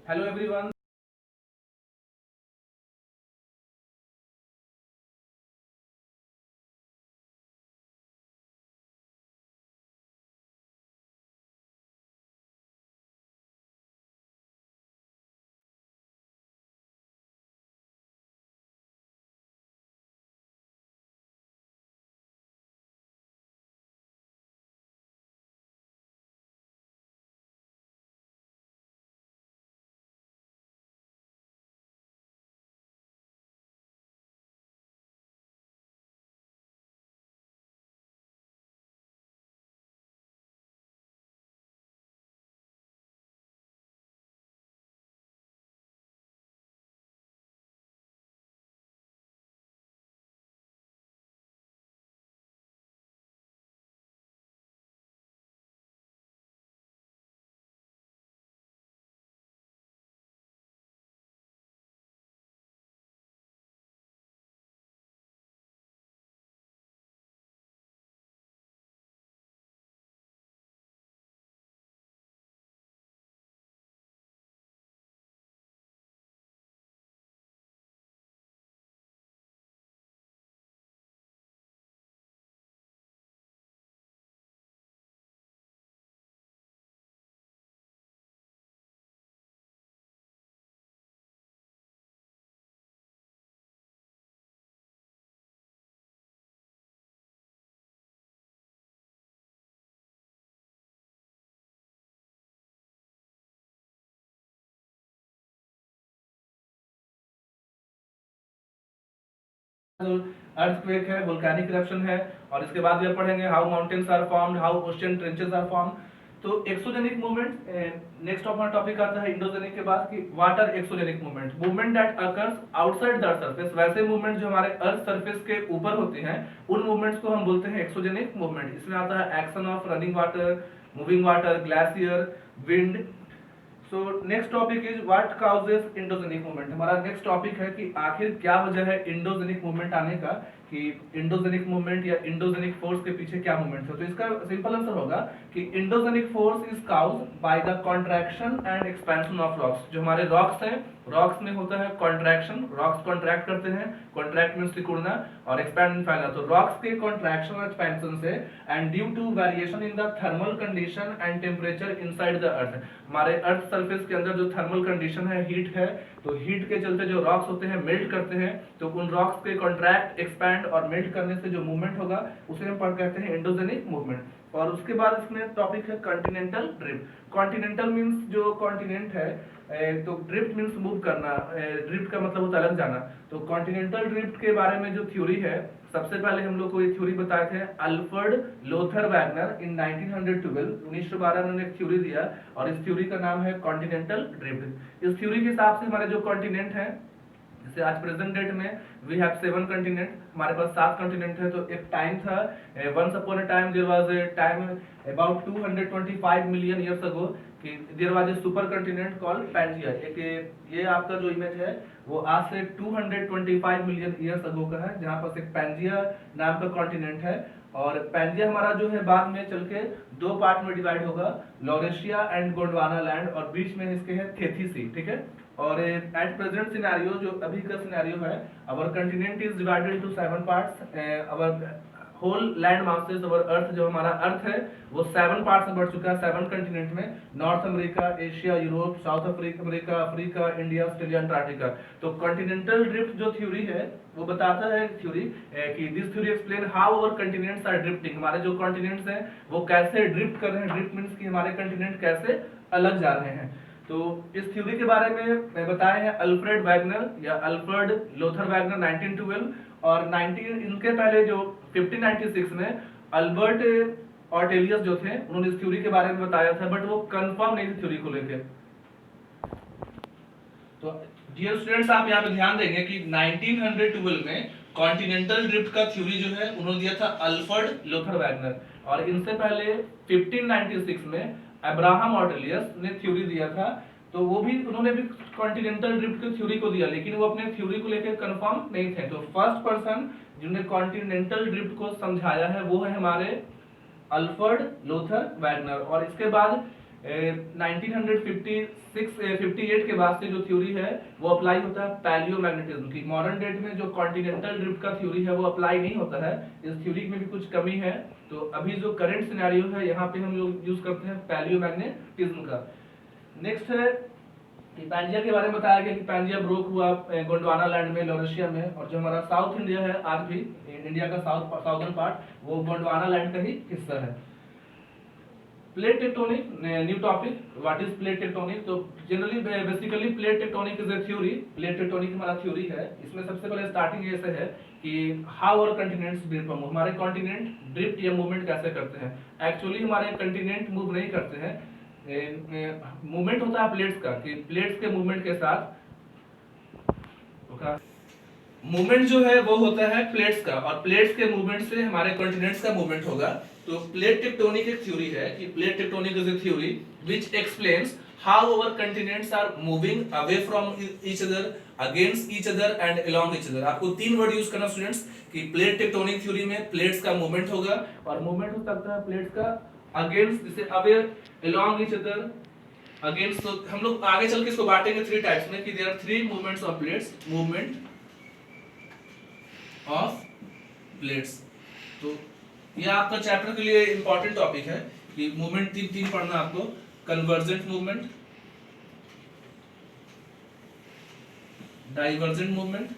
Hello everyone. जो earthquake है, volcanic eruption है, और इसके बाद ये पढ़ेंगे how mountains are formed, how ocean trenches are formed. तो एक्सोजेनिक मूवमेंट नेक्स्ट हमारा टॉपिक आता है इंडोजेनिक के बाद कि what are exogenic movement, movement that occurs outside the earth surface. वैसे मूवमेंट जो हमारे अर्थ सरफेस के ऊपर होते हैं उन मूवमेंट्स को हम बोलते हैं एक्सोजेनिक मूवमेंट। इसमें आता है action of running water, moving water, glacier, wind. So next topic is what causes endogenic movement. हमारा नेक्स्ट टॉपिक है कि आखिर क्या वजह है इंडोजेनिक मूवमेंट आने का, कि इंडोजेनिक मूवमेंट या इंडोजेनिक फोर्स के पीछे क्या मूवमेंट है। तो इसका सिंपल आंसर होगा कि endogenic force is caused by the contraction and expansion of rocks. जो हमारे रॉक्स हैं, रॉक्स में होता है कॉन्ट्रैक्शन, रॉक्स कॉन्ट्रैक्ट करते हैं, कॉन्ट्रैक्ट मींस सिकुड़ना, और एक्सपैंड फैलना। तो रॉक्स के कॉन्ट्रैक्शन और एक्सपेंशन से and due to variation in the thermal condition and temperature inside the earth, हमारे अर्थ सरफेस के अंदर जो थर्मल कंडीशन है, हीट है, तो हीट के चलते जो रॉक्स होते हैं मेल्ट करते हैं। तो उन रॉक्स के कॉन्ट्रैक्ट, एक्सपैंड और मेल्ट करने से जो मूवमेंट होगा उसे हम कहते हैं इंडोजेनिक मूवमेंट। और उसके बाद इसमें टॉपिक है कॉन्टिनेंटल ड्रिफ्ट। कॉन्टिनेंटल मींस जो कॉन्टिनेंट है, तो ड्रिफ्ट मींस मूव करना, ड्रिफ्ट का मतलब होता है अलग जाना। तो कॉन्टिनेंटल ड्रिफ्ट के बारे में जो थ्योरी है, सबसे पहले हम लोग को ये थ्योरी बताए थे अल्फ्रेड लोथर वैगनर इन 1912, 1912 में उन्होंने एक थ्योरी दिया, और इस थ्योरी का नाम है कॉन्टिनेंटल ड्रिफ्ट। इस थ्योरी के हिसाब से हमारे जो कॉन्टिनेंट है, जैसे आज प्रेजेंट डेट में वी हैव 7 कॉन्टिनेंट, हमारे पास 7 कॉन्टिनेंट है। तो एक टाइम था, once upon a time there was a time about 225 million years ago कि there was a super continent called Pangaea. एक ये आपका जो इमेज है वो आज से 225 मिलियन ईयर्स अगो का है, जहां पर एक पैंजिया नाम का कॉन्टिनेंट है। और पैंजिया हमारा जो है बाद में चल के 2 पार्ट में डिवाइड होगा, लॉरेशिया एंड गोंडवाना लैंड, और बीच में इसके है थेथी सी, ठीक है। और एट प्रेजेंट सिनेरियो, जो अभी का सिनेरियो है, our continent is divided into 7 parts. Our whole land masses, our earth, जो हमारा अर्थ है वो 7 पार्ट्स में बढ़ चुका है, 7 कंटिनेंट में। North America, Asia, Europe, South America, Africa, India, Australia, Antarctica. तो कॉन्टिनेंटल ड्रिफ्ट जो थ्योरी है वो बताता है थ्योरी कि this theory explain how our continents are drifting, हमारे जो कॉन्टिनेंट्स हैं वो कैसे ड्रिफ्ट कर रहे हैं। ड्रिफ्ट मींस कि हमारे कंटिनेंट कैसे अलग जा रहे हैं। तो इस थ्योरी के बारे में बताए हैं अल्फ्रेड वैगनर या अल्फ्रेड लोथर वैगनर 1912, और 19 इनके पहले जो 1596 में अल्बर्ट ऑर्टेलियस जो थे उन्होंने इस थ्योरी के बारे में बताया था, बट वो कंफर्म नहीं थी थ्योरी को लेकर। तो डियर स्टूडेंट्स, आप यहाँ पे ध्यान देंगे कि 1912 में कॉन्टिनेंटल ड्रिफ्ट का थ्योरी जो है उन्होंने दिया था अल्फ्रेड लोथर वैगनर, और इनसे पहले 1596 में अब्राहम ऑर्टेलियस ने थ्योरी दिया था। तो वो भी, उन्होंने भी कॉन्टिनेंटल ड्रिफ्ट की थ्योरी को दिया, लेकिन वो अपने थ्योरी को लेकर कंफर्म नहीं थे। तो फर्स्ट पर्सन जिन्होंने कॉन्टिनेंटल ड्रिफ्ट को समझाया है वो है हमारे अल्फ्रेड लोथर वैगनर। और इसके बाद 1958 के बाद से जो थ्योरी है वो अप्लाई होता है पैलियोमैग्नेटिज्म की। मॉडर्न डेट में जो कॉन्टिनेंटल ड्रिफ्ट का थ्योरी है वो अप्लाई नहीं होता है, इस थ्योरी में भी कुछ कमी है। तो अभी जो करंट सिनेरियो है यहाँ पे हम लोग यूज करते हैं पैलियोमैग्नेटिज्म का। नेक्स्ट है कि पांजिया के बारे में बताया गया कि पांजिया ब्रोक हुआ गोंडवाना लैंड में, लॉरेशिया में, और जो हमारा साउथ इंडिया है आज भी इंडिया का साउथर्न पार्ट वो गोंडवाना लैंड का ही हिस्सा है। Plate tectonic, new topic, what is plate tectonic. तो generally basically plate tectonic is a theory. Plate tectonic हमारा थ्योरी है। इसमें सबसे पहले स्टार्टिंग ऐसे है कि हाउ आवर कंटिनेंट्स ड्रिफ्ट, हमारे कॉन्टिनेंट ड्रिफ्ट या मूवमेंट कैसे करते हैं। एक्चुअली हमारे कंटिनेंट मूव नहीं करते हैं, मूवमेंट होता है प्लेट्स का, कि प्लेट्स के मूवमेंट के साथ मूवमेंट जो है वो होता है प्लेट्स का, और प्लेट्स के मूवमेंट से हमारे कॉन्टिनेंट्स का मूवमेंट होगा। तो प्लेट टेक्टोनिक एक थ्योरी है कि plate tectonic is a theory which explains how our continents are moving away from each other, against each other and along each other. आपको तीन वर्ड यूज करना स्टूडेंट्स कि प्लेट टेक्टोनिक थ्योरी में plates का movement होगा, और movement हो सकता है प्लेट्स का अगेंस्ट, जैसे away, along each other, against. तो हम लोग आगे चल के इसको बांटेंगे थ्री टाइप्स में कि there are three movements of plates, movement of plates. तो यह आपका चैप्टर के लिए इंपॉर्टेंट टॉपिक है कि मूवमेंट तीन पढ़ना आपको। Convergent movement, divergent movement,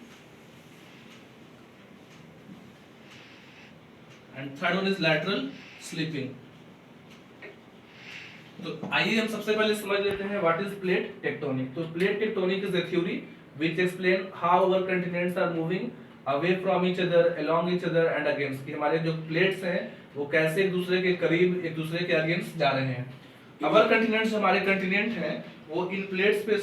and third one is lateral slipping. तो आइए हम सबसे पहले समझ लेते हैं व्हाट इज प्लेट टेक्टोनिक। तो plate tectonic is a theory which explain how our continents are moving away from each other, along each other and against, कि हमारे जो प्लेट्स हैं वो कैसे एक दूसरे के करीब, एक दूसरे के अगेंस्ट जा रहे हैं। अवर कंटिनेंट्स, हमारे कंटिनेंट हैं वो इन प्लेट्स पे,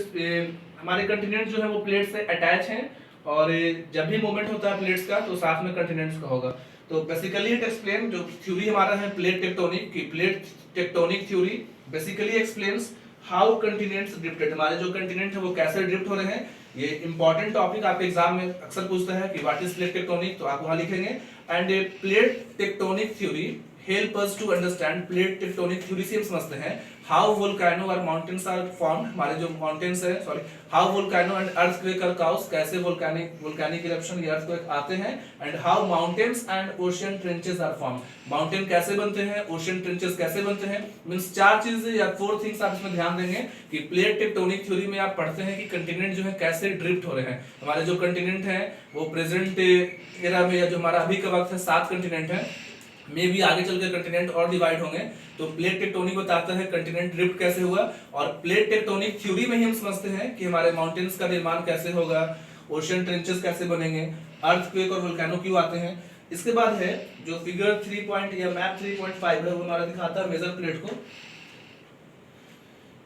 हमारे कंटिनेंट जो है वो प्लेट से अटैच हैं, और जब भी मूवमेंट होता है प्लेट्स का तो साथ में कंटिनेंट्स का होगा। तो बेसिकली इट एक्सप्लेन, जो थ्योरी हमारा है प्लेट टेक्टोनिक की, plate tectonic theory basically explains how continents drifted, हमारे जो कंटिनेंट है वो कैसे ड्रिफ्ट हो रहे हैं। ये इंपॉर्टेंट टॉपिक आपके एग्जाम में अक्सर पूछता है कि व्हाट इज प्लेट टेक्टोनिक, तो आप वहां लिखेंगे। And plate tectonic theory help us to understand, plate tectonic theory से हम समझते हैं हाउ वोल्केनो और माउंटेन्स आर फॉर्म्ड, हमारे जो माउंटेन्स है, sorry, how volcano and earthquake are cause, कैसे वोल्केनिक इरप्शन या अर्थक्वेक आते हैं, and how mountains and ocean trenches are formed, mountain कैसे बनते हैं, ओशियन ट्रेंचेस कैसे बनते हैं। मींस चार चीजें या फोर थिंग्स आप इसमें ध्यान देंगे कि प्लेट टेक्टोनिक थ्योरी में आप पढ़ते हैं कि कंटिनेंट जो है कैसे ड्रिफ्ट हो रहे हैं। हमारे जो कंटिनेंट हैं वो प्रेजेंट एरा में, या जो हमारा अभी का वक्त है 7 कंटिनेंट है, मे भी आगे चल के कंटिनेंट और डिवाइड होंगे। तो प्लेट टेक्टोनिक बताता है कंटिनेंट ड्रिफ्ट कैसे हुआ, और प्लेट टेक्टोनिक थ्योरी में ही हम समझते हैं कि हमारे माउंटेन्स का निर्माण कैसे होगा, ओशियन ट्रेंचेस कैसे बनेंगे, अर्थक्वेक और वोल्केनो क्यों आते हैं। इसके बाद है जो फिगर 3 पॉइंट या मैप 3.5 है वो हमारा दिखाता है मेजर प्लेट को।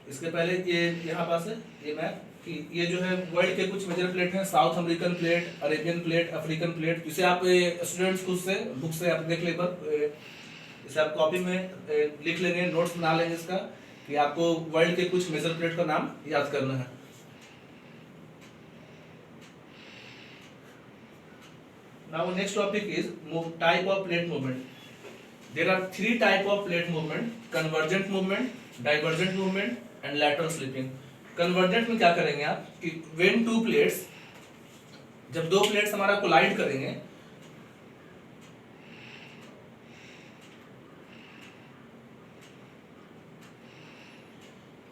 इसके पहले ये यहाँ पास है ये मैप कि ये जो है वर्ल्ड के कुछ मेजर प्लेट हैं, south American plate, Arabian plate, African plate. इसे आप स्टूडेंट्स खुद से बुक से आप देख ले, इसे आप कॉपी में लिख लेंगे, नोट्स बना लेंगे इसका कि आपको वर्ल्ड के कुछ मेजर प्लेट का नाम याद करना है। Now next topic is type of plate movement. There are 3 type of plate movement: convergent movement, divergent movement and lateral slipping. Convergent में क्या करेंगे आप कि when two plates, जब दो प्लेट्स हमारा कोलाइड करेंगे,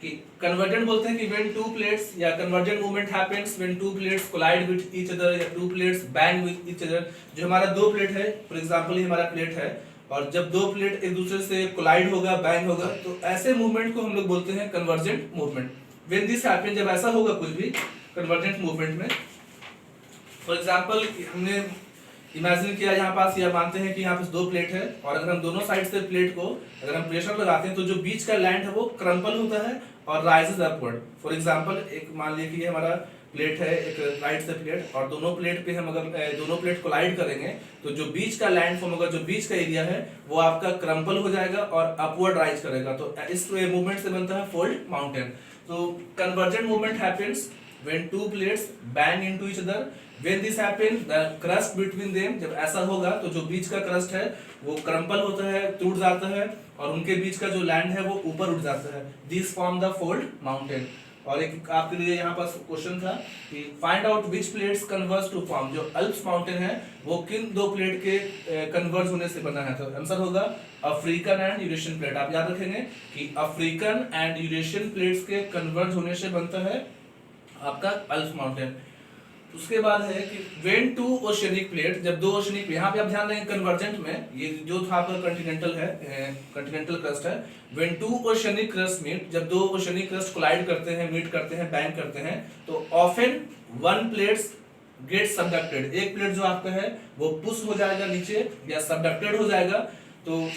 कि कन्वर्जेंट बोलते हैं कि when two plates, या convergent movement happens when two plates collide with each other या two plates bang with each other। जो हमारा दो प्लेट है, फॉर एग्जांपल ये हमारा प्लेट है, और जब दो प्लेट एक दूसरे से कोलाइड होगा, बैंग होगा, तो ऐसे मूवमेंट को हम लोग बोलते हैं convergent movement. When this happen, जब ऐसा होगा कुछ भी कन्वर्जेंट मूवमेंट में, फॉर एग्जांपल हमने इमेजिन किया यहाँ पास, या मानते हैं कि यहाँ पे दो प्लेट है, और अगर हम दोनों साइड से प्लेट को अगर हम प्रेशर लगाते हैं तो जो बीच का लैंड है वो क्रम्पल होता है और राइजेस अपवर्ड। फॉर एग्जांपल एक मान लिया कि ये हमारा प्लेट है, एक राइट से प्लेट, और दोनों प्लेट पे हम अगर दोनों प्लेट कोलाइड करेंगे तो जो बीच का लैंड फॉर्म होगा, जो बीच का एरिया है वो आपका क्रम्पल हो जाएगा और अपवर्ड राइज करेगा। तो इस मूवमेंट से बनता है फोल्ड माउंटेन। तो convergent movement happens when two plates bang into each other। when this happens, the crust between them, जब ऐसा होगा तो जो बीच का क्रस्ट है वो क्रम्पल होता है, टूट जाता है, और उनके बीच का जो लैंड है वो ऊपर उठ जाता है। This form the fold mountain. और एक आपके लिए यहाँ पास क्वेश्चन था कि find out which plates converge to form, जो अल्प्स माउंटेन है वो किन दो प्लेट के कन्वर्ज होने से बना है। तो आंसर होगा अफ्रीकन एंड यूरेशियन प्लेट। आप याद रखेंगे कि अफ्रीकन एंड यूरेशियन प्लेट्स के कन्वर्ज होने से बनता है आपका अल्प्स माउंटेन। उसके बाद है कि व्हेन टू ओशियनिक प्लेट, जब दो ओशियनिक, यहाँ पे आप ध्यान देंगे कन्वर्जेंट में ये जो था आपका कंटिनेंटल है, कंटिनेंटल क्रस्ट है। When two oceanic crust meet, जब दो ओशियनिक क्रस्ट कोलाइड करते हैं, मीट करते हैं, बैंग करते हैं, तो often one plates gate subducted, एक प्लेट जो आपका है वो पुश हो जाएगा नीचे या सबडक्टेड हो जाएगा। तो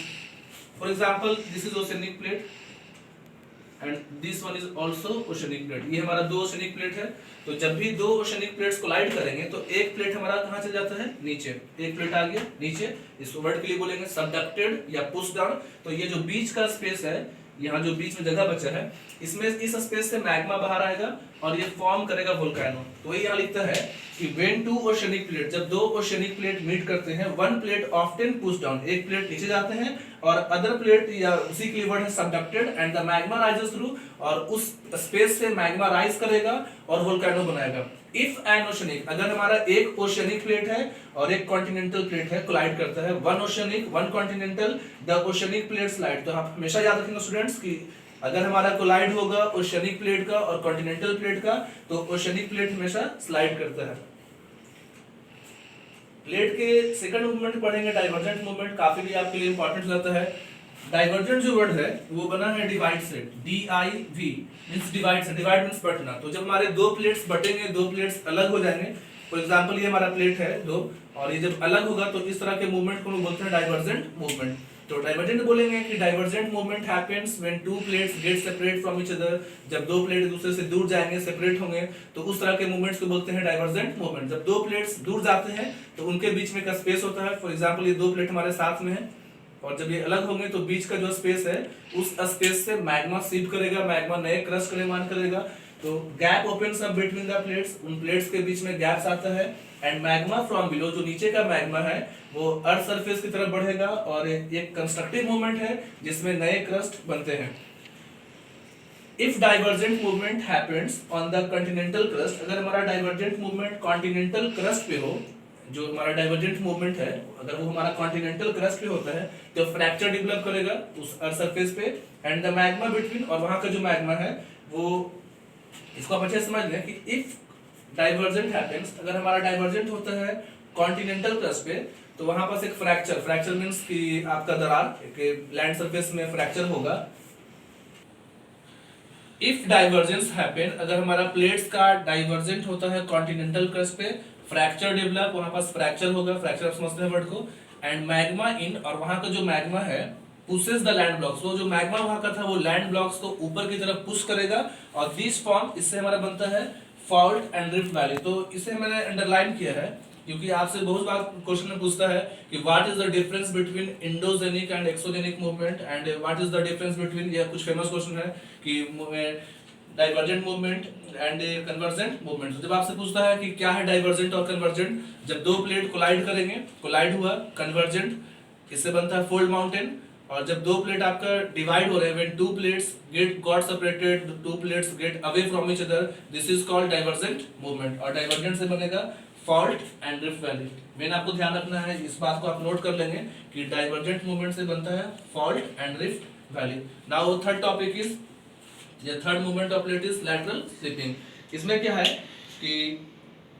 for example this is oceanic plate and this one is also oceanic plate. ये हमारा दो ओशियनिक प्लेट है। तो जब भी दो ओशियनिक प्लेट्स कोलाइड करेंगे तो एक प्लेट हमारा कहां चल जाता है, नीचे, एक प्लेट आ गया नीचे। इस वर्ड के लिए बोलेंगे सबडक्टेड या पुश डाउन। तो ये जो बीच का स्पेस है, यहाँ जो बीच में जगह बचा है, इसमें इस स्पेस से मैग्मा बाहर आएगा और ये फॉर्म करेगा वोल्केनो। तो ये यहाँ लिखता है कि व्हेन टू ओशियनिक प्लेट, जब दो ओशियनिक प्लेट मीट करते हैं, one plate often push down, एक प्लेट नीचे जाते हैं और अदर प्लेट या उसी के लिए वर्ड है subducted and the magma rises through, और उस स्पेस से मैग्मा राइज करेगा और वोल्केनो बनाएगा। इफ एन ओशियनिक, अगर हमारा एक ओशियनिक प्लेट है और एक कॉन्टिनेंटल प्लेट है, कोलाइड करता है, one oceanic one continental, the oceanic plate slide. तो आप हमेशा याद रखेंगे स्टूडेंट्स कि अगर हमारा कोलाइड होगा ओशियनिक प्लेट का और कॉन्टिनेंटल प्लेट का, तो ओशियनिक प्लेट हमेशा स्लाइड करता है। प्लेट के सेकंड मूवमेंट पढ़ेंगे डाइवर्जेंट मूवमेंट, काफी भी आपके लिए इंपॉर्टेंट रहता है। डाइवर्जेंट जो वर्ड है वो बना है डिवाइड से, DIV मींस डिवाइड से, डिवाइड मींस बटना। तो जब हमारे दो प्लेट्स बटेंगे, दो प्लेट्स अलग हो जाएंगे, फॉर एग्जांपल ये हमारा प्लेट है दो, और ये जब अलग होगा तो इस तरह के मूवमेंट को हम बोलते हैं डाइवर्जेंट मूवमेंट। तो डाइवर्जेंट बोलेंगे कि divergent movement happens when two plates gate separate from each other, जब दो प्लेट एक दूसरे से दूर जाएंगे, सेपरेट होंगे, तो उस तरह के मूवमेंट्स को बोलते हैं डाइवर्जेंट मूवमेंट। जब दो प्लेट्स दूर जाते हैं तो उनके बीच में का स्पेस होता है, फॉर एग्जांपल ये दो प्लेट हमारे साथ में है और जब ये अलग होंगे तो बीच का जो स्पेस है उस स्पेस से मैग्मा सीप करेगा, मैग्मा नए क्रस्ट का निर्माण करेगा। तो gap opens up between the plates, उन प्लेट्स के बीच में गैप्स आता है, एंड मैग्मा फ्रॉम बिलो, जो नीचे का मैग्मा है वो अर्थ सरफेस की तरफ बढ़ेगा और एक कंस्ट्रक्टिव मूवमेंट है जिसमें नए क्रस्ट बनते हैं। If divergent movement happens on the continental crust, अगर हमारा डाइवर्जेंट मूवमेंट कॉन्टिनेंटल क्रस्ट पे हो, जो हमारा डाइवर्जेंट मूवमेंट है अगर वो हमारा कॉन्टिनेंटल क्रस्ट पे होता है तो फ्रैक्चर डेवलप करेगा उस अर्थ सरफेस पे, एंड द मैग्मा बिटवीन, और वहां का जो मैग्मा है वो, इसको आप अच्छे से समझ लें कि इफ डाइवर्जेंट हैपेंस, अगर हमारा डाइवर्जेंट होता है कॉन्टिनेंटल क्रस्ट पे, तो वहां पास एक फ्रैक्चर, फ्रैक्चर मींस कि आपका दरार, एक लैंड सरफेस में फ्रैक्चर होगा। इफ डाइवर्जेंस हैपन, अगर हमारा प्लेट्स का डाइवर्जेंट होता है कॉन्टिनेंटल क्रस्ट पे, फ्रैक्चर डेवलप, वहां पास फ्रैक्चर होगा, फ्रैक्चर आप समझते हैं वर्ड को, एंड मैग्मा इन, और वहां का जो मैग्मा है पुशेस द लैंड ब्लॉक्स, वो जो मैग्मा वहां का था वो लैंड ब्लॉक्स को ऊपर की तरफ पुश करेगा, और दिस फॉर्म, इससे हमारा बनता है फॉल्ट एंड रिफ्ट वैली। तो इसे मैंने अंडरलाइन किया है क्योंकि आपसे बहुत बार क्वेश्चन में पूछता है कि what is the difference between endogenic and exogenic movement, and what is the difference between, ये कुछ फेमस क्वेश्चन है कि divergent movement and convergent movement. जब आपसे पूछता है कि क्या है डाइवर्जेंट और कन्वर्जेंट, जब दो प्लेट कोलाइड करेंगे, कोलाइड हुआ, कन्वर्जेंट, इससे बनता है फोल्ड माउंटेन। और जब दो प्लेट आपका डिवाइड हो रहे हैं, when two plates get got separated, to plates get away from each other, this is called divergent movement. और डाइवर्जेंट से बनेगा fault and rift valley. Main आपको ध्यान रखना है, इस बात को आप नोट कर लेंगे कि डाइवर्जेंट मूवमेंट से बनता है fault and rift valley. Now third topic is, the third movement of plate is lateral slipping। इसमें क्या है कि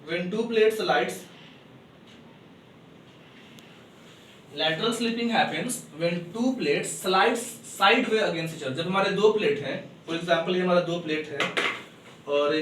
when two plates slides, lateral slipping happens when two plates slides sideways against each other। जब हमारे दो plate हैं, for example ये हमारा दो प्लेट है और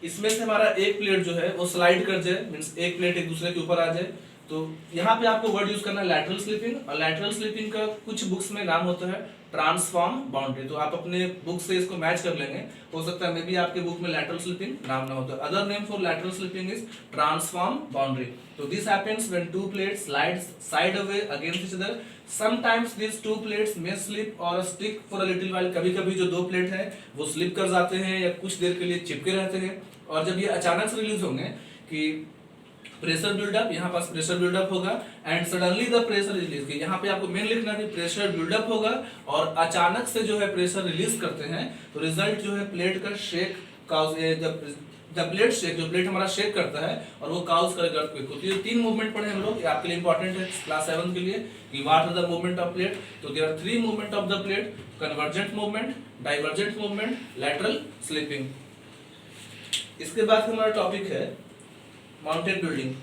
इसमें से हमारा एक प्लेट जो है वो स्लाइड कर जाए, मींस एक प्लेट एक दूसरे के ऊपर आ जाए, तो यहाँ पे आपको वर्ड यूज करना है लैटरल स्लिपिंग। और लैटरल स्लिपिंग का कुछ बुक्स में नाम होता है ट्रांसफॉर्म बाउंड्री, तो आप अपने बुक से इसको मैच कर लेंगे, हो सकता है मे बी आपके बुक में लैटरल स्लिपिंग नाम ना हो। तो other name for lateral slipping is transform boundary. तो this happens when two plates slides side away against each other, sometimes this two plates may slip और stick for a little while. कभी कभी जो दो प्लेट है वो slip कर जाते हैं या कुछ देर के लिए चिपके रहते हैं, और जब ये अचानक से रिलीज होंगे कि प्रेशर बिल्डअप, यहाँ पास प्रेशर बिल्डअप होगा and suddenly the pressure release, यहाँ पे आपको मेन लिखना है कि प्रेशर बिल्डअप होगा और अचानक से जो है प्रेशर रिलीज करते हैं तो रिजल्ट जो है प्लेट का शेक काउज, जब प्लेट शेक, जो प्लेट हमारा शेक करता है और वो काउज करेगा अर्थक्वेक को। तो ये 3 मूवमेंट पढ़े हम लोग, ये आपके लिए इंपॉर्टेंट है क्लास 7 के लिए कि what are the movement of plate. तो there are 3 movement of the plate, convergent movement, divergent movement, lateral slipping. इसके बाद हमारा टॉपिक है माउंटेन बिल्डिंग।